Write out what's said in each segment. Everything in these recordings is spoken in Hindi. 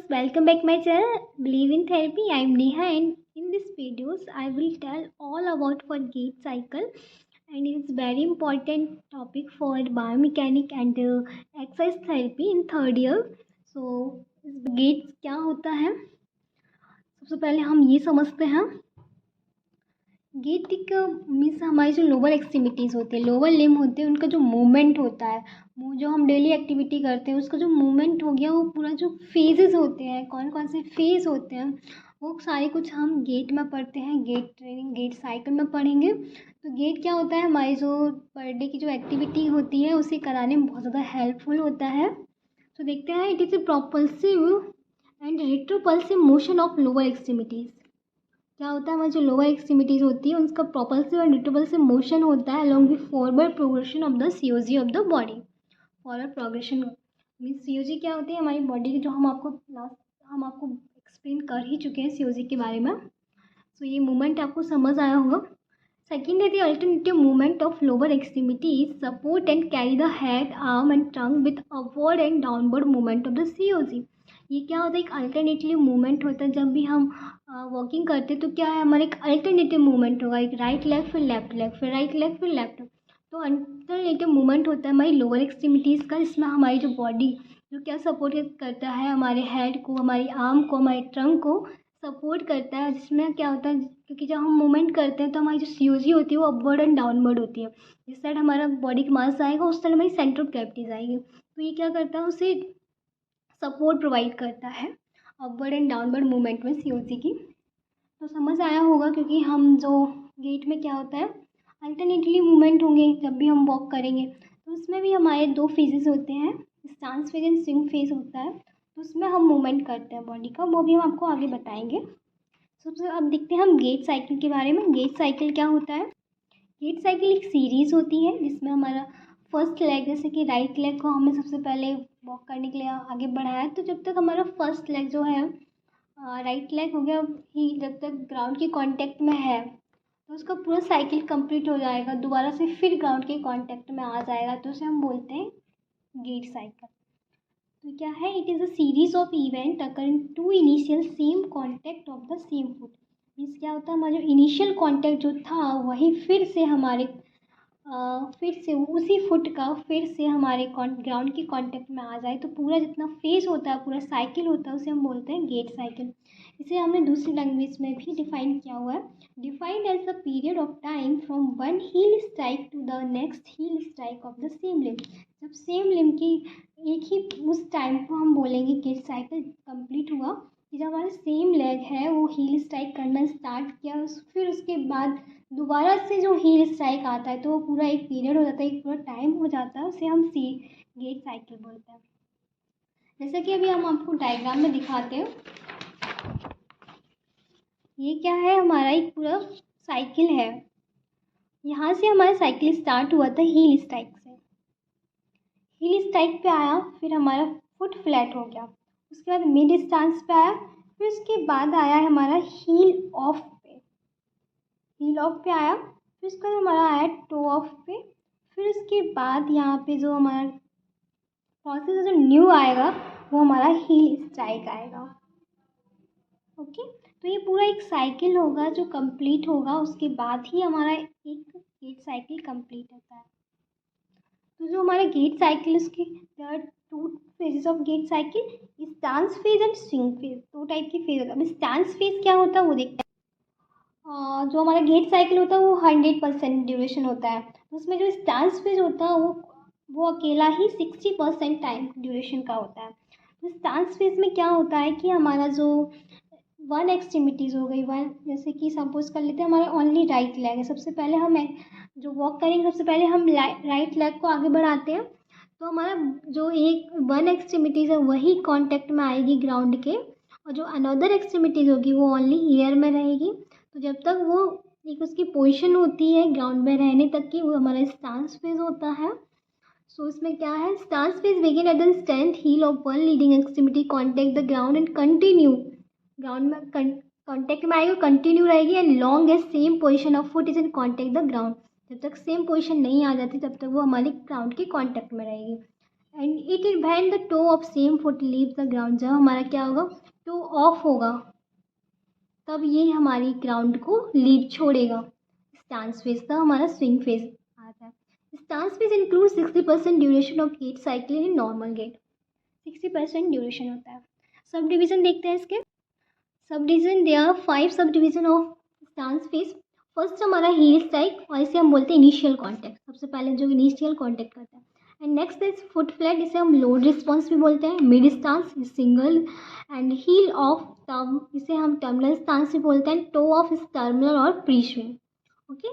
welcome back my channel Believe in Therapy. I am Neha and in this videos I will tell all about for gait cycle, and it is very important topic for biomechanic and exercise therapy in third year. So gait क्या होता है, सबसे पहले हम ये समझते हैं। गेट एक मीन्स हमारी जो लोअर एक्सट्रीमिटीज़ होती है, लोअर लिम होते हैं, उनका जो मूवमेंट होता है, वो जो हम डेली एक्टिविटी करते हैं उसका जो मूवमेंट हो गया, वो पूरा जो फेजेस होते हैं, कौन कौन से फेज होते हैं, वो सारे कुछ हम गेट में पढ़ते हैं। गेट ट्रेनिंग, गेट साइकिल में पढ़ेंगे। तो गेट क्या होता है, हमारी जो पर डे की जो एक्टिविटी होती है उसे कराने में बहुत ज़्यादा हेल्पफुल होता है। तो देखते हैं, it is a propulsive and retropulsive motion of lower extremities. क्या होता है, हमारी जो लोअर एक्सट्रीमिटीज़ होती है उसका प्रोपल्सिव एंड रिट्रोपल्सिव मोशन होता है along with forward progression of the COG of the body. Forward progression means COG क्या होती है, हमारी बॉडी की जो हम आपको एक्सप्लेन कर ही चुके हैं सीओजी के बारे में। सो ये मूवमेंट आपको समझ आया होगा। सेकेंड है the alternative movement of lower extremities support and carry the head, arm and trunk with upward and downward movement of the COG. ये क्या होता है, एक अल्टरनेटिव मूवमेंट होता है। जब भी हम वॉकिंग करते हैं तो क्या है, हमारा एक अल्टरनेटिव मूवमेंट होगा, एक राइट लेग फिर लेफ्ट लेग फिर राइट लेग फिर लेफ्ट। तो अल्टरनेटिव मूवमेंट होता है हमारी लोअर एक्सट्रीमिटीज़ का, जिसमें हमारी जो बॉडी जो क्या सपोर्ट करता है, हमारे हेड को, हमारी आर्म को, हमारे ट्रंक को सपोर्ट करता है। जिसमें क्या होता है, क्योंकि जब हम मूवमेंट करते हैं तो हमारी जो सीओजी होती है वो अपवर्ड एंड डाउनवर्ड होती है। जिस साइड हमारा बॉडी का मास आएगा उस साइड हमारी सेंटर ऑफ ग्रेविटी जाएगी। तो ये क्या करता है, उसे सपोर्ट प्रोवाइड करता है अपवर्ड एंड डाउनवर्ड मूवमेंट में सीओजी की। तो समझ आया होगा, क्योंकि हम जो गेट में क्या होता है, अल्टरनेटली मूवमेंट होंगे जब भी हम वॉक करेंगे। तो उसमें भी हमारे दो फेजेस होते हैं, stance phase and swing phase होता है। तो उसमें हम मूवमेंट करते हैं बॉडी का, वो भी हम आपको आगे बताएंगे। सबसे अब देखते हैं हम गेट साइकिल के बारे में। गेट साइकिल क्या होता है, गेट साइकिल एक सीरीज़ होती है जिसमें हमारा फर्स्ट लेग, जैसे कि राइट लेग को हमें सबसे पहले वॉक करने के लिए आगे बढ़ाया, तो जब तक हमारा फर्स्ट लेग जो है राइट लेग हो गया ही, जब तक ग्राउंड के कांटेक्ट में है तो उसका पूरा साइकिल कंप्लीट हो जाएगा, दोबारा से फिर ग्राउंड के कांटेक्ट में आ जाएगा, तो उसे हम बोलते हैं गेट साइकिल। तो क्या है, it is a series of event occurring to initial same contact of the same foot. Means क्या होता है, हमारा जो इनिशियल कॉन्टैक्ट जो था वही फिर से हमारे फिर से उसी फुट का फिर से हमारे ग्राउंड के कांटेक्ट में आ जाए, तो पूरा जितना फेज होता है, पूरा साइकिल होता है, उसे हम बोलते हैं गेट साइकिल। इसे हमने दूसरी लैंग्वेज में भी डिफाइन किया हुआ है, defined as the period of time from one heel strike to the next heel strike of the same limb. जब सेम लिम की एक ही उस टाइम को हम बोलेंगे गेट साइकिल कंप्लीट हुआ, कि जब हमारा सेम लेग है वो हील स्ट्राइक करना स्टार्ट किया, फिर उसके बाद दोबारा से जो हील स्ट्राइक आता है, तो वो पूरा एक पीरियड हो जाता है, एक पूरा टाइम हो जाता है, उसे हम गेट साइकिल बोलते हैं। जैसे कि अभी हम आपको डायग्राम में दिखाते हैं, ये क्या है, हमारा एक पूरा साइकिल है। यहाँ से हमारा साइकिल स्टार्ट हुआ था हील स्ट्राइक से, हील स्ट्राइक पे आया, फिर हमारा फुट फ्लैट हो गया, उसके बाद मिड स्टांस पे आया, फिर उसके बाद आया है हमारा हील ऑफ पे, हील ऑफ पे आया, फिर उसके बाद हमारा आया टो ऑफ पे, फिर उसके बाद यहाँ पे जो हमारा प्रोसेस जो न्यू आएगा वो हमारा हील स्ट्राइक आएगा। ओके, तो ये पूरा एक साइकिल होगा जो कंप्लीट होगा, उसके बाद ही हमारा एक गेट साइकिल कंप्लीट होता है। तो जो हमारा गेट साइकिल, उसके there are two phases of gait cycle, stance phase and swing phase. दो टाइप की फेज होता है। अब स्टांस फेज क्या होता है वो देखते हैं। जो हमारा गेट साइकिल होता है वो 100% ड्यूरेशन होता है, उसमें जो स्टांस फेज होता है वो अकेला ही 60% टाइम ड्यूरेशन का होता है। तो स्टांस फेज में क्या होता है कि हमारा जो वन एक्सट्रीमिटीज़ हो गई, वन जैसे कि सपोज कर लेते हैं हमारा ओनली राइट लेग है, सबसे पहले हम जो वॉक करेंगे सबसे पहले हम राइट लेग को आगे बढ़ाते हैं, तो हमारा जो एक वन एक्सट्रीमिटीज़ है वही कांटेक्ट में आएगी ग्राउंड के, और जो अनदर एक्सट्रीमिटीज़ होगी वो ओनली ईयर में रहेगी। तो जब तक वो एक उसकी पोजीशन होती है ग्राउंड में रहने तक की, वो हमारा स्टांस फेज होता है। सो इसमें क्या है, stance phase begin at the stand heel of one leading extremity contact the ground and continue, ground में कॉन्टेक्ट में आएगी, कंटिन्यू रहेगी, and long as same position of foot is in contact the ground. जब तक सेम पोजीशन नहीं आ जाती तब तक वो हमारे ग्राउंड के कॉन्टेक्ट में रहेगी। And it is when the toe of same foot leave the ground, जब हमारा क्या होगा, टो ऑफ होगा, तब ये हमारी ग्राउंड को लीव छोड़ेगा। स्टांस फेज का हमारा स्विंग फेज आता है। Stance phase include 60% duration of gait cycle in normal gait, 60% duration होता है। सब डिवीजन देखते हैं इसके। Sub division, there are 5 sub division of stance phase. First हमारा हील स्ट्राइक, और इसे हम बोलते हैं इनिशियल कॉन्टैक्ट, सबसे पहले जो इनिशियल कॉन्टैक्ट करता है। And next is foot flat, इसे हम लोड रिस्पॉन्स भी बोलते हैं। Mid stance single, and heel off term, इसे हम टर्मिनल स्टांस भी बोलते हैं। टो ऑफ टर्मिनल और प्री स्विंग। ओके,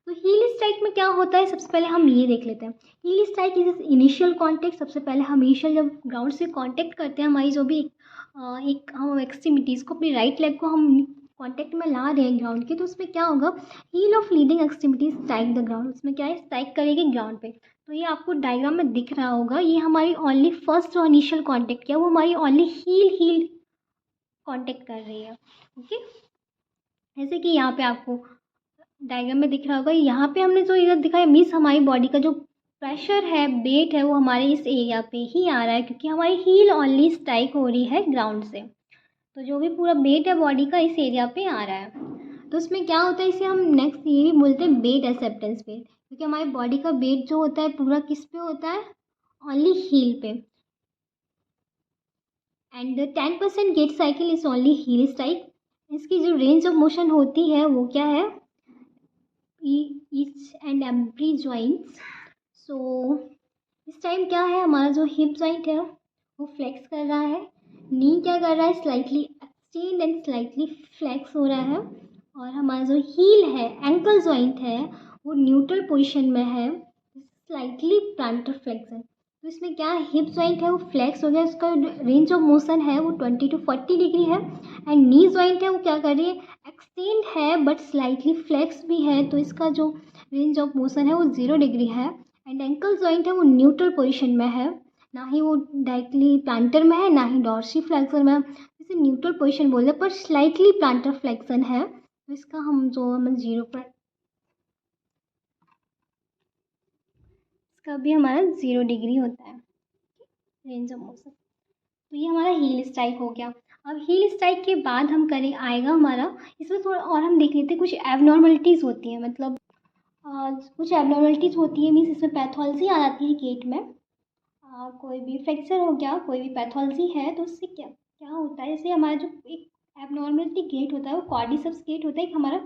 तो हील स्ट्राइक में क्या होता है, सबसे पहले हम ये देख लेते हैं। Heal strike is initial contact, सबसे पहले हम इनिशियल जब ग्राउंड से कॉन्टैक्ट करते हैं, हमारी जो भी एक हम एक्सट्रीमिटीज़ को, अपनी राइट लेग को हम कॉन्टैक्ट में ला रहे हैं ग्राउंड के, तो उसमें क्या होगा, heel of leading extremity strike the ground, उसमें क्या है, स्ट्राइक करेगी ग्राउंड पे। तो ये आपको डायग्राम में दिख रहा होगा, ये हमारी ओनली फर्स्ट जो इनिशियल कॉन्टैक्ट किया वो हमारी ओनली हील कॉन्टैक्ट कर रही है। ओके, जैसे कि यहाँ पे आपको डायग्राम में दिख रहा होगा, यहाँ पे हमने जो इधर दिखाया मीन्स हमारी बॉडी का जो प्रेशर है, वेट है, वो हमारे इस एरिया पे ही आ रहा है, क्योंकि हमारी हील ओनली स्ट्राइक हो रही है ग्राउंड से। तो जो भी पूरा वेट है बॉडी का इस एरिया पे आ रहा है। तो उसमें क्या होता है, इसे हम नेक्स्ट ये भी बोलते हैं वेट एक्सेप्टेंस वेट, क्योंकि हमारी बॉडी का वेट जो होता है पूरा किस पे होता है, ओनली हील पे। And 10% gait cycle is only heal strike. इसकी जो रेंज ऑफ मोशन होती है वो क्या है, ईच एंड एवरी जॉइंट्स। सो इस टाइम क्या है, हमारा जो हिप जॉइंट है वो फ्लेक्स कर रहा है, नी क्या कर रहा है, slightly extend and slightly flex हो रहा है, और हमारा जो हील है, एंकल जॉइंट है, वो न्यूट्रल पोजीशन में है, स्लाइटली प्लांटर फ्लेक्शन। तो इसमें क्या है, हिप जॉइंट है वो फ्लेक्स हो गया, उसका रेंज ऑफ मोशन है वो 20 to 40 डिग्री है। एंड नी जॉइंट है वो क्या कर रही है, एक्सटेंड है बट स्लाइटली फ्लेक्स भी है, तो इसका जो रेंज ऑफ मोशन है वो 0 डिग्री है। एंड एंकल जॉइंट है वो न्यूट्रल पोजीशन में है, ना ही वो डायरेक्टली प्लांटर में है ना ही डॉर्सी फ्लेक्सर में है, इसे न्यूट्रल पोजीशन बोलते हैं, पर स्लाइटली प्लांटर फ्लेक्शन है, तो इसका हम 0 पर, इसका भी हमारा 0 डिग्री होता है रेंज ऑफ मोशन। तो ये हमारा हील स्ट्राइक हो गया। अब हील स्ट्राइक के बाद हम करें आएगा हमारा, इसमें थोड़ा और हम देख लेते हैं, कुछ एबनॉर्मलिटीज़ होती हैं, मतलब कुछ एबनॉर्मलिटीज़ होती है, मीन्स इसमें पैथोलॉजी आ जाती है गेट में। कोई भी फ्रैक्चर हो गया, कोई भी पैथोलॉजी है, तो उससे क्या क्या होता है, जैसे हमारा जो एक एबनॉर्मलिटी गेट होता है वो कॉर्डिसेप्स गेट होता है, एक हमारा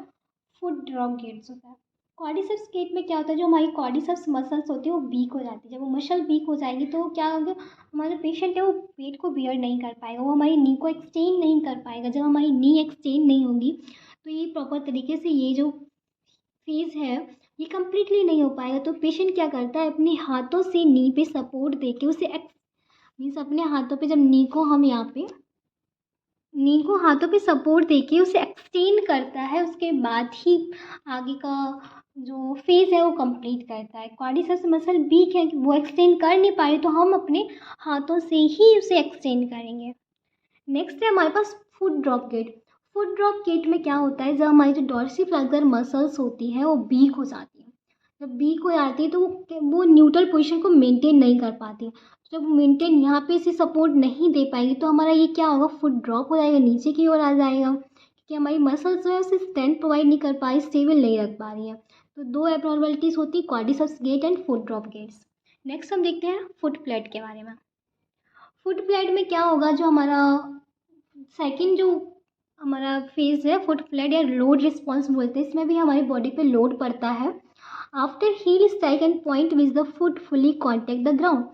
फुट ड्रॉप गेट्स होता है। कॉर्डिसेप्स गेट में क्या होता है, जो हमारी कॉर्डिसेप्स मसल्स होती है वो वीक हो जाती है, जब वो मसल वीक हो जाएगी तो क्या होगा, हमारा पेशेंट है वो वेट को बियर नहीं कर पाएगा, वो हमारी नी को एक्सटेंड नहीं कर पाएगा। जब हमारी नी एक्सटेंड नहीं होगी तो ये प्रॉपर तरीके से ये जो फेज़ है ये कम्प्लीटली नहीं हो पाएगा। तो पेशेंट क्या करता है, अपने हाथों से नी पे सपोर्ट दे के उसे मीन्स अपने हाथों पे, जब नी को हम यहाँ पे नी को हाथों पे सपोर्ट देके उसे एक्सटेंड करता है, उसके बाद ही आगे का जो फेज़ है वो कंप्लीट करता है। क्वाड्रिसेप्स मसल वीक है, वो एक्सटेंड कर नहीं पाए, तो हम अपने हाथों से ही उसे एक्सटेंड करेंगे। नेक्स्ट है हमारे पास foot drop gait. Foot drop gait में क्या होता है, जब हमारी जो डॉर्सीफ्लेक्सर मसल्स होती है वो वीक हो जाती है, जब वीक हो जाती है तो वो न्यूट्रल पोजीशन को मेंटेन नहीं कर पाती, जब मेंटेन यहाँ पे से सपोर्ट नहीं दे पाएगी तो हमारा ये क्या होगा, फुट ड्रॉप हो जाएगा, नीचे की ओर आ जाएगा, क्योंकि हमारी मसल्स जो है उसे स्ट्रेंथ प्रोवाइड नहीं कर पा रही, स्टेबल नहीं रख पा रही है। तो 2 एबनॉर्मलिटीज़ होती है, quadriceps gait and foot drop gaits. Next हम देखते हैं फुट प्लेट के बारे में। फुट प्लेट में क्या होगा, जो हमारा सेकंड जो हमारा फेज है फुट प्लेट या लोड रिस्पॉन्स बोलते हैं, इसमें भी हमारी बॉडी पे लोड पड़ता है। After heal strike and point which the foot fully contact the ground.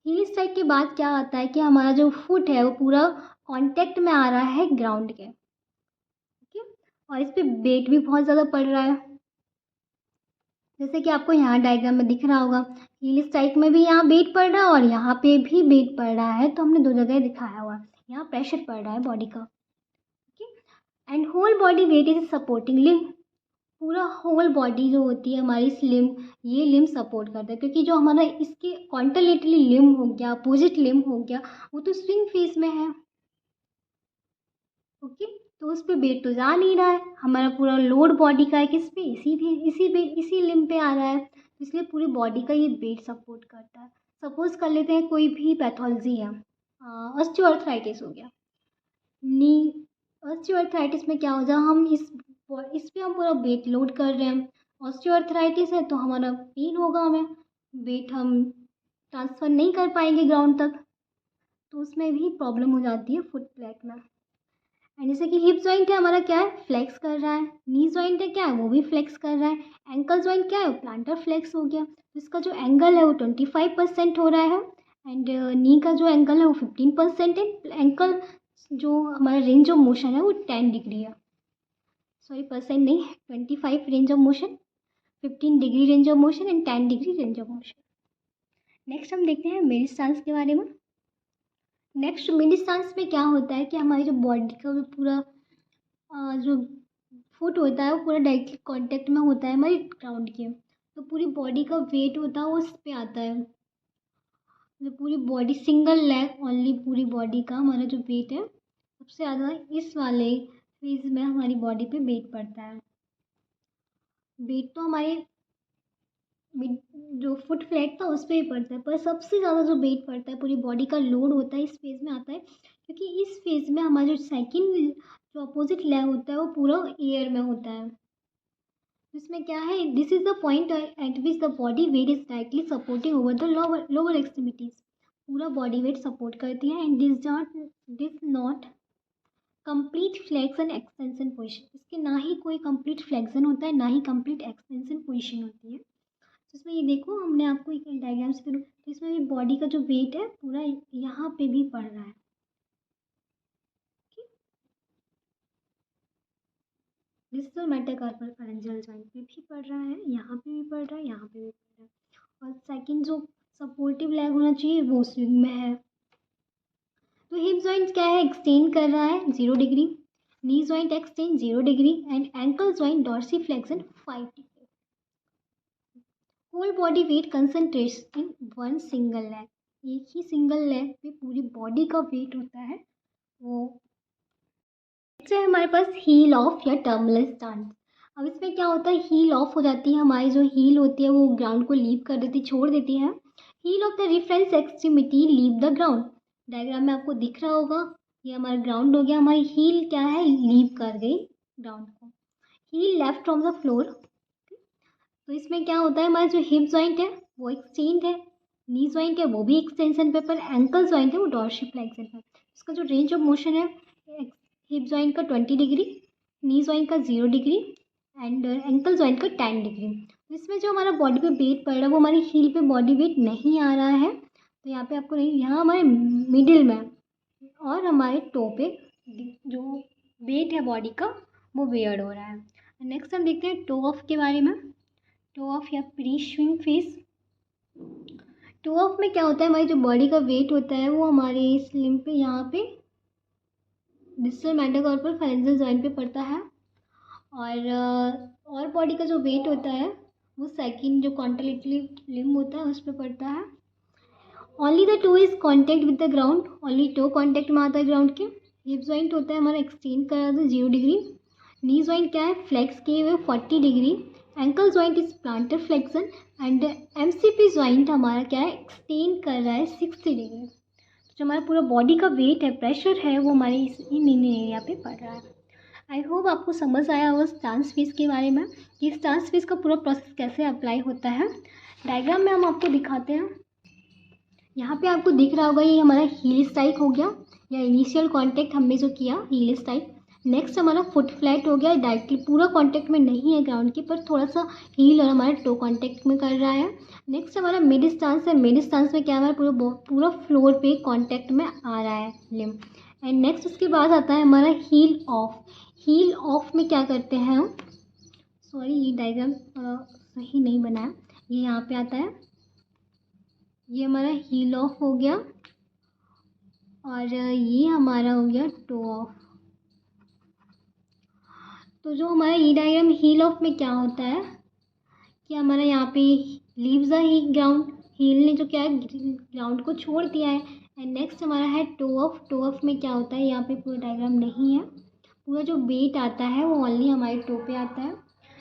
Heal strike के बाद क्या आता है कि हमारा जो फुट है वो पूरा कॉन्टेक्ट में आ रहा है ग्राउंड के, ठीक है, और इस पर वेट भी बहुत ज़्यादा पड़ रहा है, जैसे कि आपको यहाँ डायग्राम में दिख रहा होगा। हील स्ट्राइक में भी यहाँ वेट पड़ रहा है और यहाँ पे भी वेट पड़ रहा है, तो हमने 2 जगह दिखाया हुआ है, यहाँ प्रेशर पड़ रहा है बॉडी का, ठीक है। And whole body weight is supporting limb, पूरा होल बॉडी जो होती है हमारी लिम्ब, ये लिम्ब सपोर्ट करता है, क्योंकि जो हमारा इसके कॉन्टरलेटरली लिम्ब हो गया, अपोजिट लिम्ब हो गया, वो तो स्विंग फेस में है, ओके। तो उस पर वेट तो जा नहीं रहा है, हमारा पूरा लोड बॉडी का है किस पे, इसी लिम्ब पे आ रहा है, तो इसलिए पूरी बॉडी का ये वेट सपोर्ट करता है। सपोज़ कर लेते हैं कोई भी पैथोलॉजी है, ऑस्टियोआर्थराइटिस हो गया, नी ऑस्टियोआर्थराइटिस में क्या हो जाए, हम इस पे हम पूरा वेट लोड कर रहे हैं। ऑस्टियोआर्थराइटिस है तो हमारा पेन होगा, हमें वेट हम ट्रांसफ़र नहीं कर पाएंगे ग्राउंड तक, तो उसमें भी प्रॉब्लम हो जाती है फुट प्लेट में। एंड जैसे कि हिप जॉइंट है हमारा, क्या है, फ्लेक्स कर रहा है। नी जॉइंट है, क्या है, वो भी फ्लेक्स कर रहा है। एंकल जॉइंट क्या है, प्लांटर फ्लेक्स हो गया, तो इसका जो एंगल है वो 25% हो रहा है। एंड नी का जो एंगल है वो 15% है। एंकल जो हमारा रेंज ऑफ मोशन है वो 10 डिग्री है, सॉरी परसेंट नहीं, 25 range of motion, 15 degree range of motion and 10 degree range of motion. Next हम देखते हैं मिड स्टांस के बारे में। नेक्स्ट मिड स्टांस में क्या होता है कि हमारी जो बॉडी का जो पूरा जो फुट होता है वो पूरा डायरेक्टली कांटेक्ट में होता है हमारी ग्राउंड के, तो पूरी बॉडी का वेट होता है वो उस पे आता है। जो पूरी बॉडी, सिंगल लेग ओनली, पूरी बॉडी का हमारा जो वेट है सबसे ज़्यादा इस वाले फेज में हमारी बॉडी पे वेट पड़ता है। वेट तो हमारे जो फुट फ्लैट था उस पर ही पड़ता है, पर सबसे ज़्यादा जो वेट पड़ता है पूरी बॉडी का लोड होता है इस फेज़ में आता है, क्योंकि इस फेज़ में हमारा जो सेकंड जो अपोजिट लेग होता है वो पूरा एयर में होता है। इसमें क्या है, this is the point eight which the body weight is directly supporting over the lower extremities. पूरा बॉडी वेट सपोर्ट करती है and this not complete flexion extension position. इसके ना ही कोई कंप्लीट फ्लेक्शन होता है, ना ही कंप्लीट एक्सटेंशन पोजिशन होती है। तो इसमें ये देखो, हमने आपको एक डायग्राम से करूँ तो इसमें भी बॉडी का जो वेट है पूरा यहाँ पे भी पड़ रहा है। डिस्टल मेटाकार्पल फेरेंजियल जॉइंट पे भी पड़ रहा है, यहाँ पे भी पड़ रहा है, यहाँ पे भी पड़ रहा है। और सेकंड जो सपोर्टिव लेग होना चाहिए वो स्विंग में है। तो हिप जॉइंट क्या है, एक्सटेंड कर रहा है 0 degree, knee joint extend 0 degree and ankle joint dorsiflexion 5 degree. Whole body weight concentrates in one single leg. एक ही सिंगल लेग पे पूरी बॉडी का वेट होता है वो। नेक्स्ट है हमारे पास हील ऑफ या टर्मिनल स्टांस। अब इसमें क्या होता है, हील ऑफ हो जाती है, हमारी जो हील होती है वो ग्राउंड को लीव कर देती, छोड़ देती है। Heel of the reference extremity leave the ground. Diagram में आपको दिख रहा होगा, ये हमारा ग्राउंड हो गया, हमारी हील क्या है, लीव कर गई ग्राउंड को। Heel left from the floor. तो इसमें क्या होता है, हमारा जो हिप जॉइंट है वो एक्सटेंड है, नी जॉइंट है वो भी एक्सटेंशन पे, पर एंकल जॉइंट है वो डॉर्सी फ्लेक्शन पे। इसका जो रेंज ऑफ मोशन है हिप जॉइंट का 20 डिग्री, नी जॉइंट का 0 डिग्री एंड एंकल जॉइंट का 10 डिग्री। तो इसमें जो हमारा बॉडी पे वेट पड़ रहा है वो हमारी हील पे बॉडी वेट नहीं आ रहा है, तो यहाँ पे आपको नहीं, यहाँ हमारे मिडिल में और हमारे टो पे जो वेट है बॉडी का वो वेयर्ड हो रहा है। नेक्स्ट हम देखते हैं टो ऑफ के बारे में। टो ऑफ या pre swing phase. Toe off में क्या होता है, हमारी जो बॉडी का वेट होता है वो हमारे इस लिम्ब पे, यहाँ पे डिस्टल मेटाकार्पल फेरेंजियल जॉइंट पे पड़ता है। और बॉडी का जो वेट होता है वो सेकंड जो कॉन्टिलेटरल लिम्ब होता है उस पर पड़ता है। Only the toe is contact with the ground, only toe contact में आता है ग्राउंड के। हिप जॉइंट होता है हमारा एक्सटेंड करा था 0 डिग्री, नी जॉइंट क्या है, फ्लेक्स किए हुए 40 degree, ankle joint is planter flexion and MCP joint हमारा क्या है, एक्सटेंड कर रहा है 60 डिग्री। जो हमारा पूरा बॉडी का वेट है, प्रेशर है, वो हमारे इन एरिया पे पड़ रहा है। आई होप आपको समझ आया होगा स्टांस फेस के बारे में, कि स्टांस फेस का पूरा प्रोसेस कैसे अप्लाई होता है। डायग्राम में हम आपको दिखाते हैं। यहाँ पे आपको दिख रहा होगा, ये हमारा हील स्ट्राइक हो गया, या इनिशियल कांटेक्ट हमने जो किया हील स्ट्राइक। नेक्स्ट हमारा फुट फ्लैट हो गया, डायरेक्टली पूरा कांटेक्ट में नहीं है ग्राउंड के, पर थोड़ा सा हील और हमारा टो कांटेक्ट में कर रहा है। नेक्स्ट हमारा मिड स्टांस है, मिड स्टांस में क्या हमारा पूरा फ्लोर पे कांटेक्ट में आ रहा है लिम्ब। एंड नेक्स्ट उसके बाद आता है हमारा हील ऑफ। हील ऑफ में क्या करते हैं हम, सॉरी ये डायग्राम सही नहीं बनाया, ये यहाँ पे आता है, ये हमारा हील ऑफ हो गया और ये हमारा हो गया टो ऑफ। तो जो हमारा ये डायग्राम हील ऑफ में क्या होता है कि हमारा यहाँ पे लीव्स ही ग्राउंड, हील ने जो क्या है ग्राउंड को छोड़ दिया है। एंड नेक्स्ट हमारा है टो ऑफ। टो ऑफ में क्या होता है, यहाँ पे पूरा डायग्राम नहीं है, पूरा जो वेट आता है वो ओनली हमारे टो पे आता है।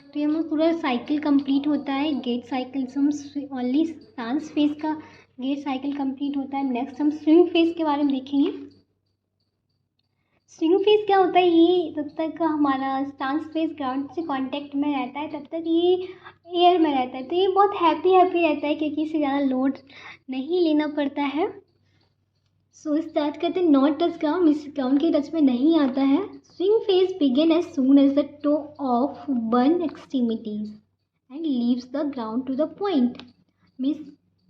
तो ये हमें पूरा साइकिल कंप्लीट होता है, गेट साइकिल से हम ओनली स्टांस फेस का गेट साइकिल कंप्लीट होता है। नेक्स्ट हम स्विंग फेज के बारे में देखेंगे। स्विंग फेज क्या होता है, ये जब तक हमारा स्टांस फेज ग्राउंड से कांटेक्ट में रहता है तब तक ये एयर में रहता है, तो ये बहुत हैप्पी रहता है क्योंकि इसे ज़्यादा लोड नहीं लेना पड़ता है। सो स्टार्ट करते हैं नॉट टच ग्राउंड, इस ग्राउंड के टच में नहीं आता है। Swing phase begin as soon as the toe of one extremities and leaves the ground to the point. Means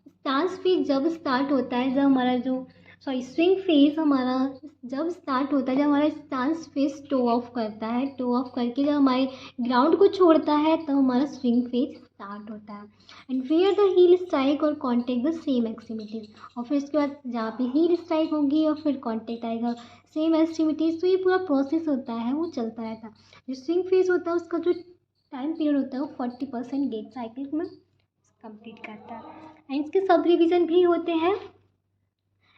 stance phase जब स्टार्ट होता है, जब हमारा जो स्विंग फेज हमारा जब स्टार्ट होता है, जब हमारा स्टांस फेज टो ऑफ करता है, टो ऑफ करके जब हमारे ग्राउंड को छोड़ता है तब हमारा स्विंग फेज स्टार्ट होता है। And where the heel strike और कॉन्टेक्ट द सेम एक्सट्रीमिटीज, और फिर उसके बाद जहाँ पे हील स्ट्राइक होगी और फिर कॉन्टेक्ट आएगा सेम एक्सट्रीमिटीज, तो ये पूरा प्रोसेस होता है वो चलता रहता है। जो स्विंग फेज होता है उसका जो टाइम पीरियड होता है वो 40% गेट साइकिल में कंप्लीट करता है। एंड इसके सब रिवीजन भी होते हैं,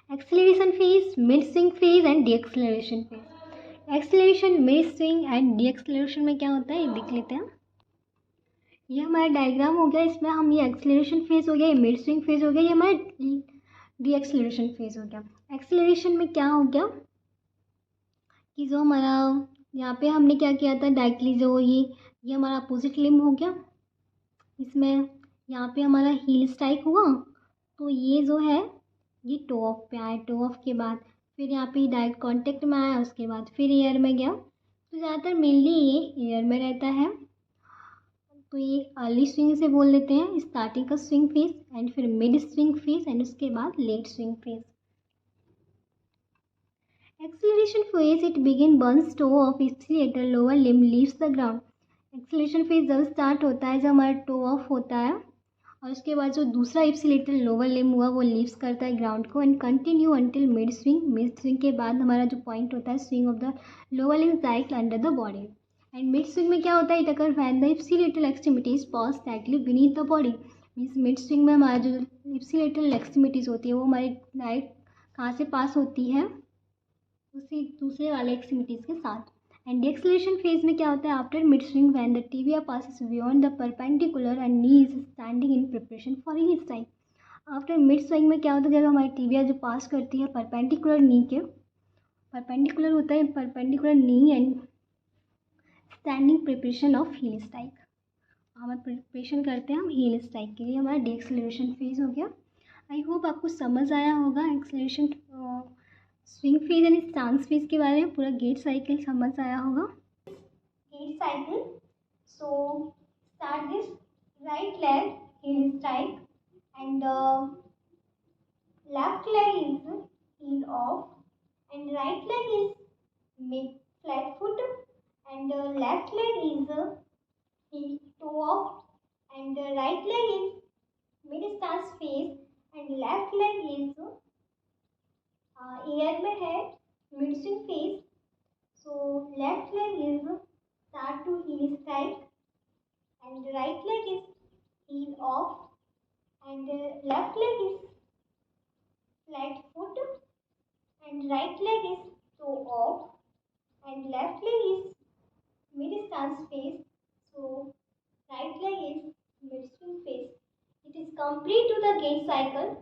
acceleration phase, mid swing phase and D acceleration phase. Acceleration, mid swing and D acceleration में क्या होता है ये देख लेते हैं। ये हमारा डायग्राम हो गया, इसमें हम ये एक्सेलरेशन फेज हो गया, ये मिड स्विंग फेज हो गया, ये हमारा डी एक्सेलरेशन फेज हो गया। एक्सेलरेशन में क्या हो गया कि जो हमारा यहाँ पे हमने क्या किया था, डायरेक्टली जो ये हमारा अपोजिट लिम्ब हो गया, इसमें यहाँ पे हमारा हील स्ट्राइक हुआ तो ये जो है ये टो ऑफ पे आया, टो ऑफ के बाद फिर यहाँ पे डायरेक्ट कांटेक्ट में आया, उसके बाद फिर एयर में गया। तो ज़्यादातर मेनली ये एयर में रहता है, तो ये अर्ली स्विंग से बोल देते हैं, स्टार्टिंग का स्विंग फेज एंड फिर मिड स्विंग फेज एंड उसके बाद late swing phase. Acceleration phase it begin once toe off accelerator lower limb leaves the ground. Acceleration phase जब स्टार्ट होता है जब हमारा टो ऑफ होता है और उसके बाद जो दूसरा एक्सीलरेटर लोअर लिम्ब हुआ वो लीव्स करता है ग्राउंड को and continue until mid swing. Mid swing के बाद हमारा जो पॉइंट होता है swing of the lower limb direct under the body. And mid swing में क्या होता है, it occur when the accelerator extremities pass directly beneath the body. Means mid swing में हमारा जो एक्सीलरेटर एक्सट्रीमिटीज होती है वो हमारे डायरेक्ट कहाँ से पास होती है, उसी दूसरे वाले एक्सट्रीमिटीज के साथ। एंड एक्सेलरेशन फेज में क्या होता है, after mid swing when the tibia passes beyond the perpendicular and knee is standing in preparation for heal strike. After mid swing में क्या होता है, जब हमारी टिबिया जो पास करती है परपेंडिकुलर नी के, परपेंडिकुलर होता है perpendicular knee and standing preparation of heal strike, हम प्रिपरेशन करते हैं हम हील स्ट्राइक के लिए, हमारा डी एक्सेलरेशन फेज हो गया। आई होप आपको समझ आया होगा acceleration swing phase and stance phase के बारे में, पूरा गेट साइकिल समझ आया होगा। Gait cycle, so start this right leg heal strike and left leg is heel off and right leg is mid flat foot and left leg is heel toe off and right leg is mid stance phase and left leg is air में है mid swing phase. So left leg is start to heel strike and right leg is heel off and left leg is flat foot and right leg is toe off and left leg is mid stance phase. So right leg is mid swing phase. It is complete to the gait cycle.